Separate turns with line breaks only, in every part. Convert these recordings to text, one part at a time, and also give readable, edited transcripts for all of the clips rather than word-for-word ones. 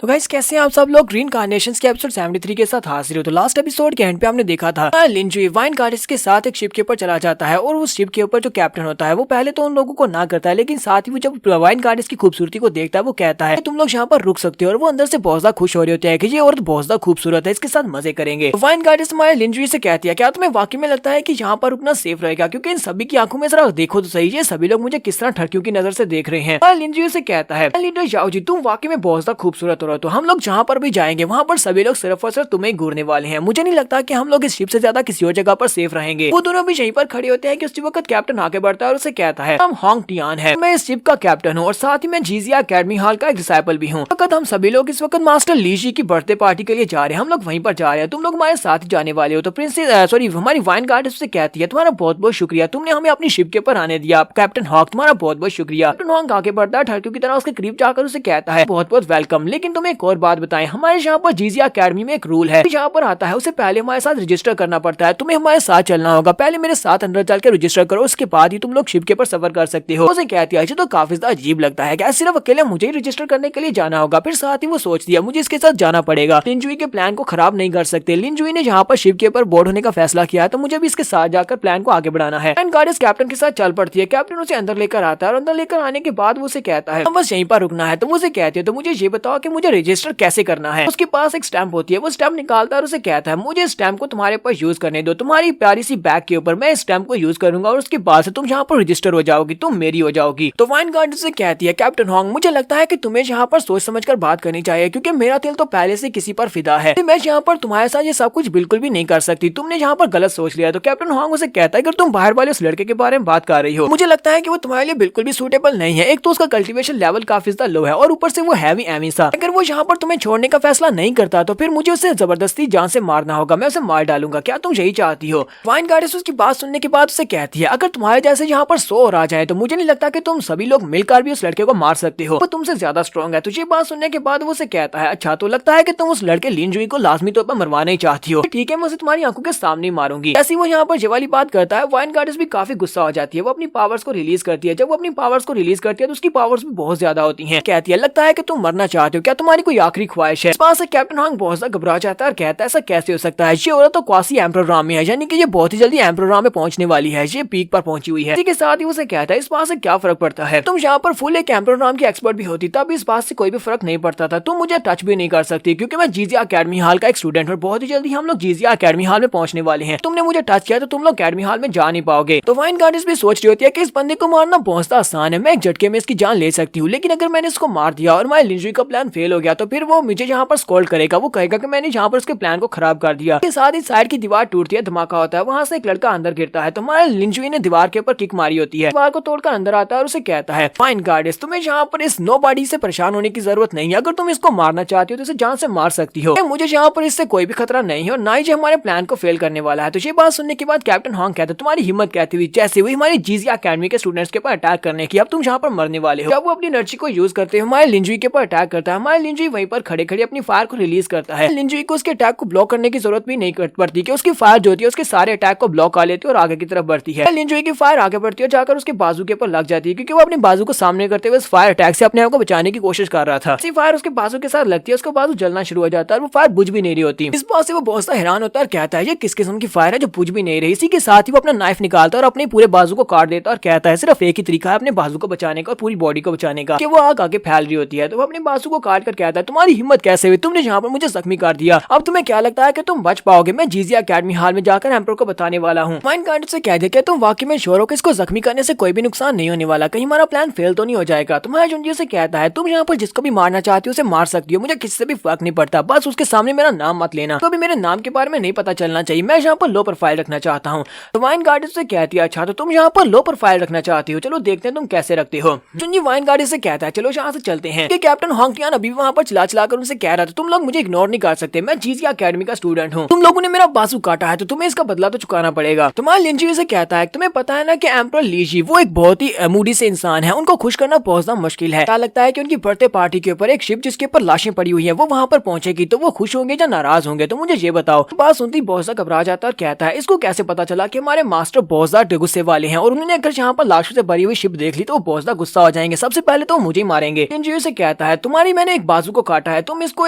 तो गाइस कैसे हैं आप सब लोग। ग्रीन कार्नेशंस के एपिसोड 73 के साथ हाजिर हो। तो लास्ट एपिसोड के एंड पे हमने देखा था लिंजुई वाइन गार्डिस के साथ एक शिप के ऊपर चला जाता है और उस शिप के ऊपर जो कैप्टन होता है वो पहले तो उन लोगों को ना करता है, लेकिन साथ ही वो जब वाइन गार्डिस की खूबसूरती को देखता है वो कहता है तुम लोग यहाँ पर रुक सकते हो, और वो अंदर से बहुत ज्यादा खुश हो रहे होते हैं कि ये औरत बहुत ज्यादा खूबसूरत है, इसके साथ मजे करेंगे। वाइन गार्डिस हमारे लिंजुई से कहती है क्या तुम्हें वाकई में लगता है कि यहाँ पर रुकना सेफ रहेगा, क्योंकि इन सभी की आंखों में जरा देखो तो सही, ये सभी लोग मुझे किस तरह ठड़कियों की नजर से देख रहे हैं। लिंजुई से कहता है लीडर जाओ जी, तुम वाकई में बहुत ज्यादा खूबसूरत हो रहे हो, तो हम लोग जहाँ पर भी जाएंगे वहाँ पर सभी लोग सिर्फ और सिर्फ तुम्हें घूरने वाले हैं। मुझे नहीं लगता कि हम लोग इस शिप से ज्यादा किसी और जगह पर सेफ रहेंगे। वो दोनों भी यहीं पर खड़े होते हैं कि उस वक्त कैप्टन आगे बढ़ता है और उसे कहता है हम होंग टियान है, मैं इस शिप का कैप्टन हूँ और साथ ही मैं जीजिया अकेडमी हॉल का एक डिसाइपल भी हूँ। वक्त हम सभी लोग इस वक्त मास्टर लीजी की बर्थडे पार्टी के लिए जा रहे हैं, हम लोग वहीं पर जा रहे हैं, तुम लोग हमारे साथ ही जाने वाले हो। तो प्रिंसेस हमारी वाइन गार्ड उससे कहती है तुम्हारा बहुत बहुत शुक्रिया, तुमने हमें अपनी शिप के ऊपर आने दिया। कैप्टन हॉक तुम्हारा बहुत बहुत शुक्रिया। कैप्टन हॉक आगे बढ़ता है ठड़कियों की तरह उसके करीब जाकर उसे कहता है बहुत बहुत वेलकम, लेकिन तुम्हें एक और बात बताएं, हमारे यहाँ पर जीजिया अकेडमी में एक रूल है, यहाँ पर आता है उसे पहले हमारे साथ रजिस्टर करना पड़ता है, तुम्हें हमारे साथ चलना होगा, पहले मेरे साथ अंदर चल के रजिस्टर करो, उसके बाद ही तुम लोग शिप के ऊपर सफर कर सकते हो। उसे कहती है तो काफी ज्यादा अजीब लगता है, क्या सिर्फ अकेले मुझे ही रजिस्टर करने के लिए जाना होगा। फिर साथ ही वो सोच दिया मुझे इसके साथ जाना पड़ेगा, लिंजुई के प्लान को खराब नहीं कर सकते। लिंजुई ने यहाँ पर शिप के ऊपर बोर्ड होने का फैसला किया है, तो मुझे भी इसके साथ जाकर प्लान को आगे बढ़ाना है। एंड गार्डिस कैप्टन के साथ चल पड़ती है, कैप्टन उसे अंदर लेकर आता है और अंदर लेकर आने के बाद वो उसे कहता है हम बस यहीं पर रुकना है। तो मुझे कहती है तो मुझे ये बताओ कि मुझे रजिस्टर कैसे करना है। उसके पास एक स्टैम्प होती है, वो स्टैम्प निकालता है और उसे कहता है मुझे स्टैम्प को तुम्हारे पास यूज करने दो, तुम्हारी प्यारी सी बैग के ऊपर मैं स्टैम्प को यूज करूंगा और उसके बाद से तुम यहाँ पर रजिस्टर हो जाओगी, तुम मेरी हो जाओगी। तो वाइन गार्ड से कहती है कैप्टन हॉन्ग मुझे लगता है कि तुम्हें यहाँ पर सोच समझकर बात करनी चाहिए, क्योंकि मेरा दिल तो पहले से किसी पर फिदा है, मैं यहाँ पर तुम्हारे साथ ये सब कुछ बिल्कुल भी नहीं कर सकती, तुमने यहाँ पर गलत सोच लिया। तो कैप्टन हॉन्ग उसे कहता है अगर तुम बाहर वाले उस लड़के के बारे में बात कर रही हो, मुझे लगता है कि वो तुम्हारे लिए बिल्कुल भी सूटेबल नहीं है। एक तो उसका कल्टीवेशन लेवल काफी ज्यादा लो है और ऊपर से वो हैवी एमी सा, अगर वो यहाँ पर तुम्हें छोड़ने का फैसला नहीं करता तो फिर मुझे उसे जबरदस्ती जान से मारना होगा, मैं उसे मार डालूंगा, क्या तुम यही चाहती हो। वाइन गार्डिस उसकी बात सुनने के बाद उसे कहती है अगर तुम्हारे जैसे यहाँ पर 100 और आ जाए तो मुझे नहीं लगता कि तुम सभी लोग मिलकर भी उस लड़के को मार सकते हो, वो तुमसे ज्यादा स्ट्रॉन्ग है। तो ये बात सुनने के बाद वो उसे कहता है अच्छा तो लगता है कि तुम उस लड़के लिंजुई को लाजमी तौर पर मरवाना ही चाहती हो, ठीक है मैं उसे तुम्हारी आंखों के सामने मारूंगी। ऐसी वो यहाँ पर ये वाली बात करता है, वाइन गार्डिस भी काफी गुस्सा हो जाती है, वो अपनी पावर्स को रिलीज करती है। जब वो अपनी पावर्स को रिलीज करती है तो उसकी पावर्स भी बहुत ज्यादा होती है। कहती है लगता है कि तुम मरना चाहते हो, क्या तुम्हारी कोई आखिरी ख्वाहिश है। इस बात से कैप्टन हॉन्ग बहुत ज्यादा घबरा जाता है और कहता है ऐसा कैसे हो सकता है, ये औरत तो क्वासी एम्परर राम में है, यानी कि ये बहुत ही जल्दी एम्परर राम में पहुंचने वाली है, ये पीक पर पहुंची हुई है। इसी के साथ ही उसे कहता है इस बात से क्या फर्क पड़ता है, तुम यहाँ पर फुल एक एम्परर राम की एक्सपर्ट भी होती तब इस बात से कोई भी फर्क नहीं पड़ता था, तुम मुझे टच भी नहीं कर सकती क्योंकि मैं जीजिया अकेडमी हॉल का एक स्टूडेंट हूँ, बहुत ही जल्दी हम लोग जीजिया अकेडमी हॉल में पहुंचने वाले हैं, तुमने मुझे टच किया तो तुम लोग अकेडमी हॉल में जा नहीं पाओगे। तो वाइन गार्डिस भी सोच रही होती है कि इस बंदे को मारना बहुत ज्यादा आसान है, मैं एक झटके में इसकी जान ले सकती हूँ, लेकिन अगर मैंने इसको मार दिया और हमारे लिंजुई का प्लान फेल हो गया तो फिर वो मुझे यहाँ पर स्कोल्ड करेगा, वो कहेगा कि मैंने यहाँ पर उसके प्लान को खराब कर दिया। इसके साथ ही साइड की दीवार टूटती है, धमाका होता है, वहाँ से एक लड़का अंदर गिरता है, तो हमारे लिंजुई ने दीवार के ऊपर किक मारी होती है, दीवार को तोड़कर अंदर आता है और उसे कहता है फाइन गार्डिस तुम्हें यहाँ पर इस नोबॉडी से परेशान होने की जरूरत नहीं है, अगर तुम इसको मारना चाहती हो तो इसे जान से मार सकती हो, मुझे यहाँ पर इससे कोई भी खतरा नहीं है और ना ही जो हमारे प्लान को फेल करने वाला है। तो ये बात सुनने के बाद कैप्टन हॉन्ग कहता है तुम्हारी हिम्मत कहती हुई जैसे हुई हमारी जीजिया अकेडमी के स्टूडेंट्स के ऊपर अटैक करने की, अब तुम यहाँ पर मरने वाले हो। जब वो अपनी एनर्जी को यूज करते हैं हमारे लिंजुई के ऊपर अटैक करता है, हमारे लिंजुई वहीं पर खड़े खड़े अपनी फायर को रिलीज करता है, लिंजुई को उसके अटैक को ब्लॉक करने की जरूरत भी नहीं पड़ती कि उसकी फायर जो होती है उसके सारे अटैक को ब्लॉक कर लेती है और आगे की तरफ बढ़ती है। लिंजुई की फायर आगे बढ़ती है जाकर उसके बाजू के ऊपर लग जाती है, क्योंकि वो अपने बाजू को सामने करते हुए फायर अटैक से अपने आप को बचाने की कोशिश कर रहा था। इसी फायर उसके बाजू के साथ लगती है, उसका बाजू जलना शुरू हो जाता है और वो फायर बुझ भी नहीं रही होती। इस बात से वो बहुत सा हैरान होता है और कहता है ये किस किस्म की फायर है जो बुझ भी नहीं रही। इसी के साथ ही वो अपना नाइफ निकालता है और अपने पूरे बाजू को काट देता है और कहता है सिर्फ एक ही तरीका है अपने बाजू को बचाने का और पूरी बॉडी को बचाने का, कि वो आग आगे फैल रही होती है। तो वो अपने बाजू को काट कर कहता है तुम्हारी हिम्मत कैसे हुई, तुमने यहाँ पर मुझे जख्मी कर दिया, अब तुम्हें क्या लगता है कि तुम बच पाओगे, मैं जीजिया अकेडमी हॉल में जाकर एम्परर को बताने वाला हूँ। वाइन गार्डिस से कह दे कि तुम वाकई में श्योर हो कि इसको जख्मी करने से कोई भी नुकसान नहीं होने वाला, कहीं हमारा प्लान फेल तो नहीं हो जाएगा। तुम्हारा जुंजी से कहता है तुम यहाँ पर जिसको भी मारना चाहती हो उसे मार सकती हो, मुझे किसी से भी फर्क नहीं पड़ता, बस उसके सामने मेरा नाम मत लेना, तो अभी मेरे नाम के बारे में नहीं पता चलना चाहिए, मैं यहाँ पर लो प्रोफाइल रखना चाहता हूँ। तो वाइन गार्डिस से कहती है अच्छा तो तुम यहाँ पर लो प्रोफाइल रखना चाहती हो, चलो देखते हैं तुम कैसे रखते हो। जुंजी वाइन गार्डिस से कहता है चलो यहाँ से चलते हैं। कैप्टन हॉन्ग टियान अभी वहाँ पर चला चला कर उनसे कह रहा था तुम लोग मुझे इग्नोर नहीं कर सकते, मैं जीजिया अकेडमी का स्टूडेंट हूँ, तुम लोगों ने मेरा बाजू काटा है तो तुम्हें इसका बदला तो चुकाना पड़ेगा। तुम्हारे लिंजुई से कहता है तुम्हें पता है ना कि एम्परर लीजी वो एक बहुत ही मूडी से इंसान है, उनको खुश करना बहुत ज्यादा मुश्किल है, क्या लगता है कि उनकी बर्थडे पार्टी के ऊपर एक शिप जिसके ऊपर लाशें पड़ी हुई है वो वहाँ पर पहुंचेगी तो वो खुश होंगे या नाराज होंगे, तो मुझे ये बताओ। बात सुनती बहुत सा घबरा जाता है और कहता है इसको कैसे पता चला कि हमारे मास्टर बहुत ज्यादा गुस्से वाले हैं और उन्होंने अगर यहाँ पर लाशों से भरी हुई शिप देख ली तो वो बहुत ज्यादा गुस्सा हो जाएंगे, सबसे पहले तो मुझे ही मारेंगे। लिंजुई से कहता है तुम्हारी मैंने एक बाजू को काटा है, तुम इसको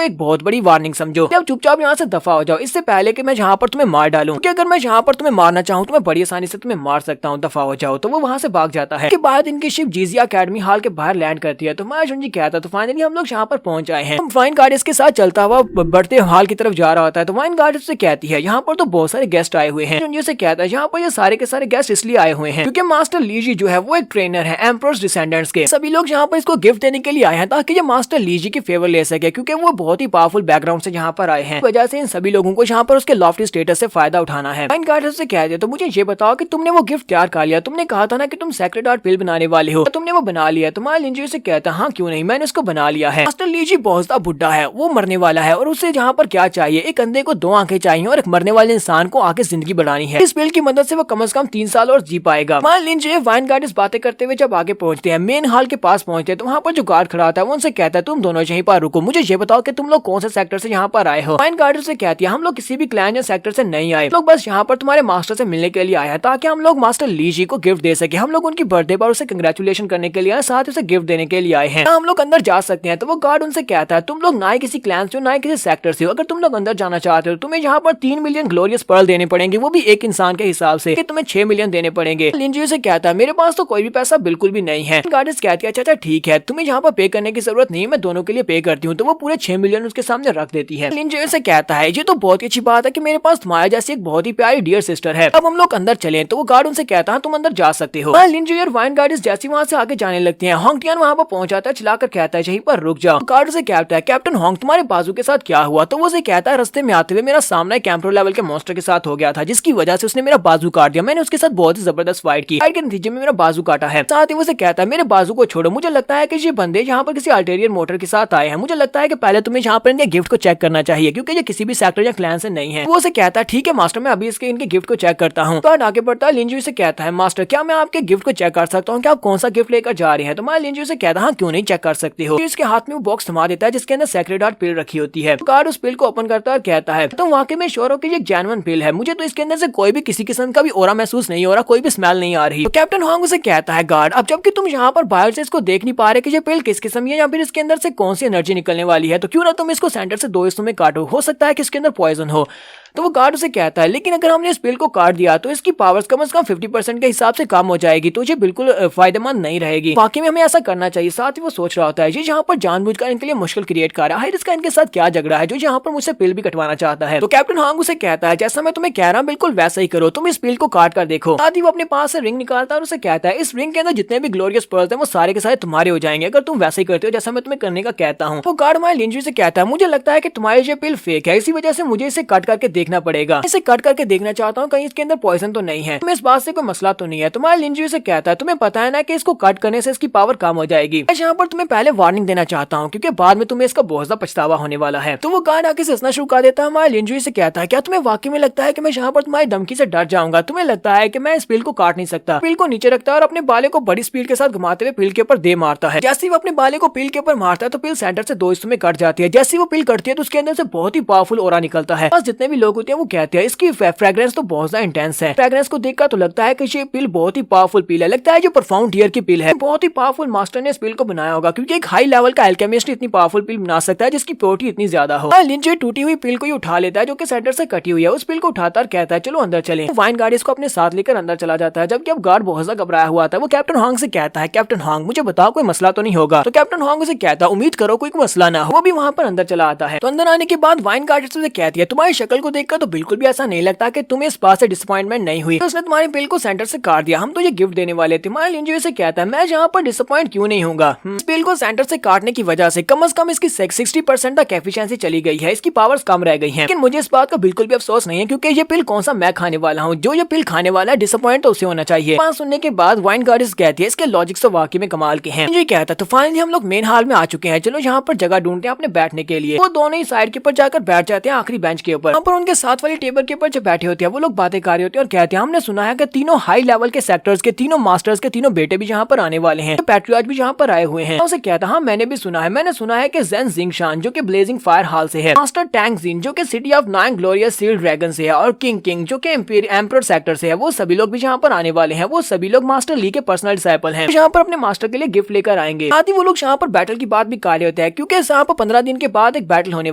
एक बहुत बड़ी वार्निंग समझो। अब चुपचाप यहाँ से दफा हो जाओ, इससे पहले कि मैं यहाँ पर तुम्हें मार डालूं, क्योंकि अगर मैं यहाँ पर तुम्हें मारना चाहूँ तो मैं बड़ी आसानी से तुम्हें मार सकता हूँ, दफा हो जाओ। तो वो वहाँ से भाग जाता है। के बाद इनकी शिप जीजिया अकेडमी हॉल के बाहर लैंड करती है। तो मैं शुनजी कहता तो फाइनली हम लोग यहाँ पर पहुंच आए हैं। वाइन गार्डियंस के साथ चलता हुआ बढ़ते हॉल की तरफ जा रहा होता है। तो वाइन गार्डियंस से कहती है यहाँ पर तो बहुत सारे गेस्ट आए हुए हैं। शुनजी से कहता है यहाँ पर ये सारे के सारे गेस्ट इसलिए आए हुए हैं क्योंकि मास्टर लीजी जो है वो एक ट्रेनर है एम्परर्स डिसेंडेंट्स के। सभी लोग यहाँ पर इसको गिफ्ट देने के लिए आए हैं ताकि ये मास्टर लीजी की फेवर ले सके, क्योंकि वो बहुत ही पावरफुल बैकग्राउंड से यहाँ पर आए हैं। वजह से इन सभी लोगों को यहाँ पर उसके लॉफ्टी स्टेटस से फायदा उठाना है। वाइन गार्डियंस से कहते तो मुझे ये बताओ कि तुमने वो गिफ्ट तैयार कर लिया? तुमने कहा था ना कि तुम सेक्रेट आर्ट पिल बनाने वाले हो, तुमने वो बना लिया? तुम्हारा लिंजी से कहता हाँ क्यों नहीं, मैंने उसको बना लिया है। मास्टर लीजी बहुत ज्यादा बुढ़ा है, वो मरने वाला है और उसे यहाँ पर क्या चाहिए, एक अंधे को 2 आंखें चाहिए और एक मरने वाले इंसान को आगे जिंदगी बढ़ानी है। इस पिल की मदद से वो कम से कम 3 साल और जी पाएगा। लिंजी वाइन गार्डियंस बातें करते हुए जब आगे पहुंचते हैं, मेन हॉल के पास पहुंचते हैं, तो वहाँ पर जो गार्ड खड़ा था वो उनसे कहता है तुम दोनों यहीं पर रुको, मुझे ये बताओ कि तुम लोग कौन से सेक्टर से यहाँ पर आए हो। वाइन गार्डियंस से कहती है हम लोग किसी भी क्लैन या सेक्टर से नहीं आए, लोग बस यहाँ पर तुम्हारे मास्टर से मिलने के लिए आए हैं ताकि हम लोग मास्टर लीजी को गिफ्ट दे सके। हम लोग उनकी बर्थडे पर उसे कंग्रेचुलेशन करने के लिए, साथ उसे गिफ्ट देने के लिए आए हैं। हम लोग अंदर जा सकते हैं? तो वो गार्ड उनसे कहता है तुम लोग ना ही किसी क्लैन से हो ना ही किसी सेक्टर से हो, अगर तुम लोग अंदर जाना चाहते हो तुम्हें यहाँ पर 3 मिलियन ग्लोरियस पर्ल देने पड़ेंगे, वो भी एक इंसान के हिसाब से, कि तुम्हें 6 मिलियन देने पड़ेंगे। लिंजी से कहता है मेरे पास तो कोई भी पैसा बिल्कुल भी नहीं है। गार्डियंस कहती है अच्छा ठीक है, तुम्हें यहाँ पर पे करने की जरूरत नहीं, मैं दोनों के लिए पे करती हूँ। तो वो पूरे 6 मिलियन उसके सामने रख देती है। लिंजी से कहता है ये तो बहुत ही अच्छी बात है कि मेरे पास तुम्हारे जैसी एक बहुत ही प्यारी डियर सिस्टर है, अब हम लोग अंदर चलें। तो वो गार्ड उनसे कहता है तुम अंदर जा सकते हो। लिंजी और वाइन गार्डियंस जैसे वहाँ से आगे जाने लगते हैं, होंगटियान वहाँ पर पहुंच जाता है, चिल्लाकर कहता है यहीं पर रुक जाओ। गार्ड से कहता है कैप्टन होंग तुम्हारे बाजू के साथ क्या हुआ? तो वो उसे कहता है रास्ते में आते हुए मेरा सामना कैंप्रो लेवल के मॉन्स्टर के साथ हो गया था, जिसकी वजह से उसने मेरा बाजू काट दिया। मैंने उसके साथ बहुत ही जबरदस्त फाइट की, फाइट के नतीजे में मेरा बाजू काटा है। साथ ही वो उसे कहता है मेरे बाजू को छोड़ो, मुझे लगता है कि ये बंदे यहाँ पर किसी अल्टेरियर मोटर के साथ आए हैं, मुझे लगता है कि पहले तुम्हें यहाँ पर इनके गिफ्ट को चेक करना चाहिए क्योंकि ये किसी भी सेक्टर या क्लैन से नहीं है। वो उसे कहता है ठीक है मास्टर, मैं अभी इनके गिफ्ट को चेक करता हूँ। तो आगे बढ़ता है। लिंजी से कहता है मास्टर क्या मैं आपके गिफ्ट को चेक कर सकता हूँ, क्या आप कौन सा गिफ्ट लेकर जा रहे हैं? तो मैं लिंजी से कहता हाँ क्यों नहीं, चेक कर सकते हो। इसके हाथ में वो बॉक्स थमा देता है जिसके अंदर सेक्रेट आर्ट पिल रखी होती है। गार्ड उस पिल को ओपन करता है और कहता है तुम वाकई में श्योर हो कि ये जेन्युइन पिल है? मुझे तो इसके अंदर से कोई भी किसी किस्म का भी ओरा महसूस नहीं हो रहा, कोई भी स्मेल नहीं आ रही। तो कैप्टन होंग उसे कहता है गार्ड अब जबकि तुम यहाँ पर बाहर से इसको देख नहीं पा रहे कि ये पिल किस किस्म है या फिर इसके अंदर से कौन सी एनर्जी निकलने वाली है, तो क्यों ना तुम इसको सेंटर से 2 हिस्सों में काटो, हो सकता है कि इसके अंदर पॉइजन हो। तो वो गार्ड उसे कहता है लेकिन अगर हमने इस पिल को काट दिया तो इसकी पावर्स कम से कम 50% के हिसाब से कम हो जाएगी, तो ये बिल्कुल फायदेमंद नहीं रहेगी। वाकई में हमें ऐसा करना चाहिए। साथ ही वो सोच रहा होता है ये यहाँ पर जानबूझकर इनके लिए मुश्किल क्रिएट कर रहा है, इसका इनके साथ क्या झगड़ा है जो यहाँ पर मुझसे पिल भी कटवाना चाहता है। तो कैप्टन होंग उसे कहता है जैसा मैं तुम्हें कह रहा हूँ बिल्कुल वैसा ही करो, तुम इस पिल को काट कर देखो। साथ ही वो अपने पास से रिंग निकालता है और उसे कहता है इस रिंग के अंदर जितने भी ग्लोरियस पर्ल्स हैं वो सारे के सारे तुम्हारे हो जाएंगे अगर तुम वैसे ही करते हो जैसा मैं तुम्हें करने का कहता हूँ। वो गार्ड हमारे लिंजी से कहता है मुझे लगता है कि तुम्हारी ये पिल फेक है, इसी वजह से मुझे इसे कट करके देखना पड़ेगा, इसे कट करके देखना चाहता हूँ कहीं इसके अंदर पॉइजन तो नहीं है। तुम्हें इस बात से कोई मसला तो नहीं है? तुम्हारे लिंजी से कहता है तुम्हें पता है ना कि इसको कट करने से इसकी पावर कम हो जाएगी। मैं यहाँ पर तुम्हें पहले वार्निंग देना चाहता हूँ क्योंकि बाद में तुम्हें इसका बहुत ज्यादा पछतावा होने वाला है। तो वो गार्ड आके हंसना शुरू कर देता है। हमारे लिंजी से कहता है क्या तुम्हें वाकई में लगता है कि मैं यहाँ पर तुम्हारी धमकी से डर जाऊंगा? तुम्हें लगता है कि मैं इस पिल को काट नहीं सकता? पिल को नीचे रखता है और अपने बाले को बड़ी स्पीड के साथ घुमाते हुए पिल के ऊपर दे मारता है। जैसे वो अपने बाले को पिल के ऊपर मारता है तो पिल सेंटर से 2 हिस्सों में कट जाती है। जैसे वो पिल कटती है तो उसके अंदर से बहुत ही पावरफुल ओरा निकलता है। बस जितने भी लोग होते हैं वो कहते हैं इसकी फ्रेग्रेंस तो बहुत ज्यादा इंटेंस है। फ्रेग्रेंस को देखकर तो लगता है कि ये पिल बहुत ही पावरफुल पिल है, लगता है जो परफॉर्म टीयर की पिल है। बहुत ही पावरफुल मास्टर ने इस पिल को बनाया होगा क्योंकि एक हाई लेवल का एल्केमिस्ट इतनी पावरफुल पिल बना सकता है जिसकी प्योरिटी इतनी ज्यादा हो। लिंजी टूटी हुई पिल को ही उठा लेता है जो कि सेंटर से कटी हुई है। उस पिल को उठाता और कहता है चलो अंदर चलें। वाइन गार्ड इसको अपने साथ लेकर अंदर चला जाता है। जबकि अब गार्ड बहुत ज्यादा घबराया हुआ था। वो कैप्टन होंग से कहता है कैप्टन होंग मुझे बताओ कोई मसला तो नहीं होगा? तो कैप्टन होंग उसे कहता है उम्मीद करो कोई मसला ना हो। वो भी वहाँ पर अंदर चला आता है। तो अंदर आने के बाद वाइन गार्ड से कहती है तुम्हारी शक्ल को देखकर तो बिल्कुल भी ऐसा नहीं लगता कि तुम्हें इस बात से डिसअपॉइंटमेंट नहीं हुई, तो उसने तुम्हारे पिल को सेंटर से काट दिया, हम तो ये गिफ्ट देने वाले थे। हमारे लिंजी से कहता है मैं यहाँ पर डिसअपॉइंट क्यों नहीं होगा? इस पिल को सेंटर से काटने की वजह से कम इसकी 60% तक एफिशिएंसी चली गई है, इसकी पावर्स कम रह गई हैं। लेकिन मुझे इस बात का बिल्कुल भी अफसोस नहीं है क्योंकि ये पिल कौन सा मैं खाने वाला हूँ, जो ये पिल खाने वाला है डिसअपॉइंट तो उसे होना चाहिए। बात सुनने के बाद वाइन गार्डियंस कहती है इसके लॉजिक्स तो वाकई में कमाल के हैं। ये कहता है तो फाइनली हम लोग मेन हॉल में आ चुके हैं, चलो यहाँ पर जगह ढूंढते हैं अपने बैठने के लिए। वो दोनों ही साइड के ऊपर जाकर बैठ जाते हैं आखिरी बेंच के ऊपर। यहाँ पर उनके के साथ वाली टेबल के ऊपर जो बैठे होते हैं वो लोग बातें कर रहे होते हैं और कहते हैं हमने सुना है कि तीनों हाई लेवल के सेक्टर्स के तीनों मास्टर्स के तीनों बेटे भी यहाँ पर आने वाले हैं, तो पैट्रियट भी यहाँ पर आए हुए हैं। उसे कहता हाँ मैंने भी सुना है, मैंने सुना है कि ज़ेन जिंगशान जो कि ब्लेजिंग फायर हाल से है, मास्टर टैंग जिन जो कि city of 9 glorious sealed dragon से है और किंग किंग जो कि एम्परर सेक्टर से है, वो सभी लोग भी यहाँ पर आने वाले हैं। वो सभी लोग मास्टर ली के पर्सनल डिसाइपल हैं, यहाँ पर अपने मास्टर के लिए गिफ्ट लेकर आएंगे। साथ ही वो लोग यहाँ पर बैटल की बात भी कर रहे होते हैं क्योंकि यहाँ पर 15 दिन के बाद एक बैटल होने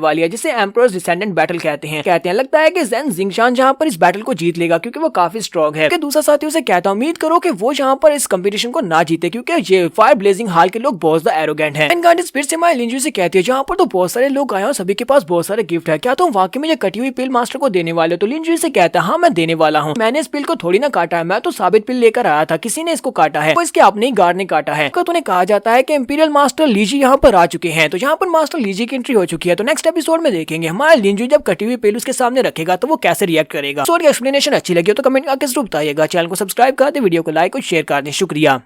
वाली है जिसे एम्परर्स डिसेंडेंट बैटल कहते हैं। लगता है कि ज़ेन जिंगशान यहाँ पर इस बैटल को जीत लेगा क्योंकि वो काफी स्ट्रॉन्ग है। दूसरा साथी उसे कहता उम्मीद करो कि वो यहाँ पर इस कंपटीशन को ना जीते क्योंकि ये फायर ब्लेजिंग हाल के लोग बहुत ज्यादा एरोगेंट हैं। गार्डियंस फिर से माय लिंजू से कहती है जहाँ पर तो बहुत सारे लोग आए और सभी के पास बहुत सारे गिफ्ट है, क्या तुम वाकई में ये कटी हुई पिल मास्टर को देने वाले हो? तो लिंजू से कहता है हाँ मैं देने वाला हूँ, मैंने इस पिल को थोड़ी ना काटा है, मैं तो साबित पिल लेकर आया था, किसी ने इसको काटा है, तो इसके अपने ही गार्ड ने काटा है। तो उन्हें कहा जाता है कि इंपीरियल मास्टर लीजी यहाँ पर आ चुके हैं, तो यहाँ पर मास्टर लीजी की एंट्री हो चुकी है। तो नेक्स्ट एपिसोड में देखेंगे हमारा लिंजू जब कटी हुई पिल उसके सामने रखेगा तो वो कैसे रिएक्ट करेगा। स्टोरी एक्सप्लेनेशन अच्छी लगी हो तो कमेंट करके जरूर बताइएगा। चैनल को सब्सक्राइब कर दे, वीडियो को लाइक और शेयर कर दें। शुक्रिया।